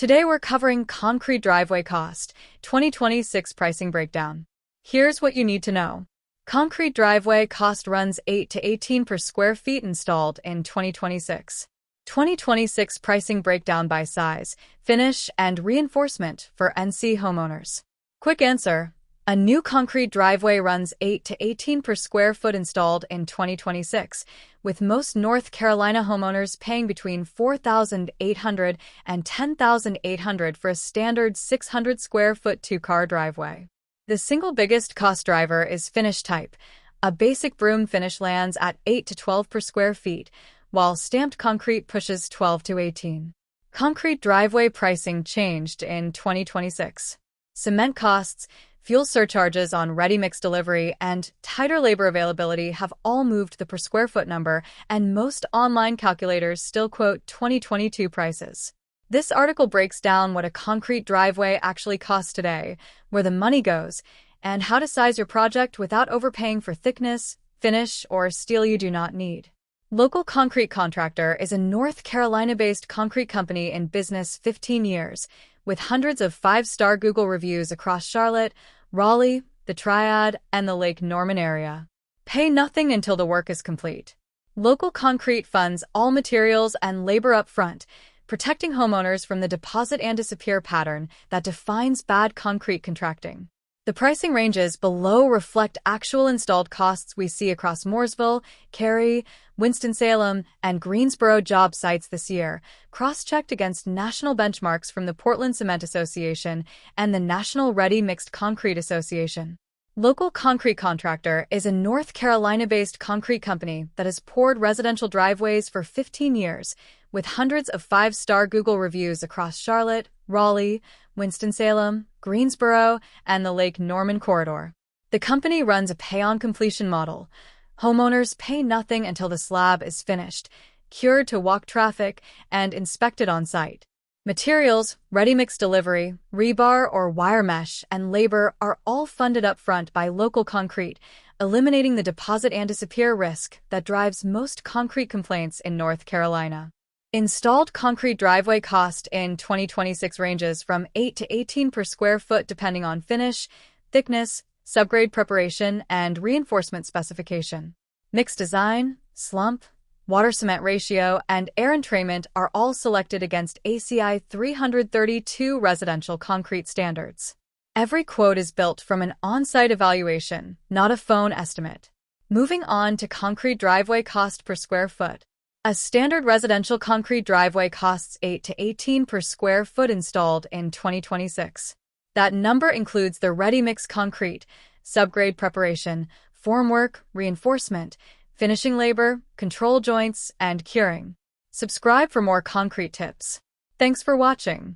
Today we're covering concrete driveway cost, 2026 pricing breakdown. Here's what you need to know. Concrete driveway cost runs 8 to 18 per square feet installed in 2026. 2026 pricing breakdown by size, finish, and reinforcement for NC homeowners. Quick answer. A new concrete driveway runs 8 to 18 per square foot installed in 2026, with most North Carolina homeowners paying between $4,800 and $10,800 for a standard 600 square foot two-car driveway. The single biggest cost driver is finish type. A basic broom finish lands at 8 to 12 per square feet, while stamped concrete pushes 12 to 18. Concrete driveway pricing changed in 2026. Cement costs, fuel surcharges on ready-mix delivery, and tighter labor availability have all moved the per square foot number, and most online calculators still quote 2022 prices. This article breaks down what a concrete driveway actually costs today, where the money goes, and how to size your project without overpaying for thickness, finish, or steel you do not need. Local Concrete Contractor is a North Carolina-based concrete company in business 15 years, with hundreds of 5-star Google reviews across Charlotte, Raleigh, the Triad, and the Lake Norman area. Pay nothing until the work is complete. Local Concrete funds all materials and labor up front, protecting homeowners from the deposit and disappear pattern that defines bad concrete contracting. The pricing ranges below reflect actual installed costs we see across Mooresville, Cary, Winston-Salem, and Greensboro job sites this year, cross-checked against national benchmarks from the Portland Cement Association and the National Ready Mixed Concrete Association. Local Concrete Contractor is a North Carolina-based concrete company that has poured residential driveways for 15 years, with hundreds of 5-star Google reviews across Charlotte, Raleigh, Winston-Salem, Greensboro, and the Lake Norman corridor. The company runs a pay-on-completion model. Homeowners pay nothing until the slab is finished, cured to walk traffic, and inspected on site. Materials, ready-mix delivery, rebar or wire mesh, and labor are all funded up front by Local Concrete, eliminating the deposit and disappear risk that drives most concrete complaints in North Carolina. Installed concrete driveway cost in 2026 ranges from 8 to 18 per square foot depending on finish, thickness, subgrade preparation, and reinforcement specification. Mix design, slump, water-cement ratio, and air entrainment are all selected against ACI 332 residential concrete standards. Every quote is built from an on-site evaluation, not a phone estimate. Moving on to concrete driveway cost per square foot. A standard residential concrete driveway costs 8 to 18 per square foot installed in 2026. That number includes the ready-mix concrete, subgrade preparation, formwork, reinforcement, finishing labor, control joints, and curing. Subscribe for more concrete tips. Thanks for watching.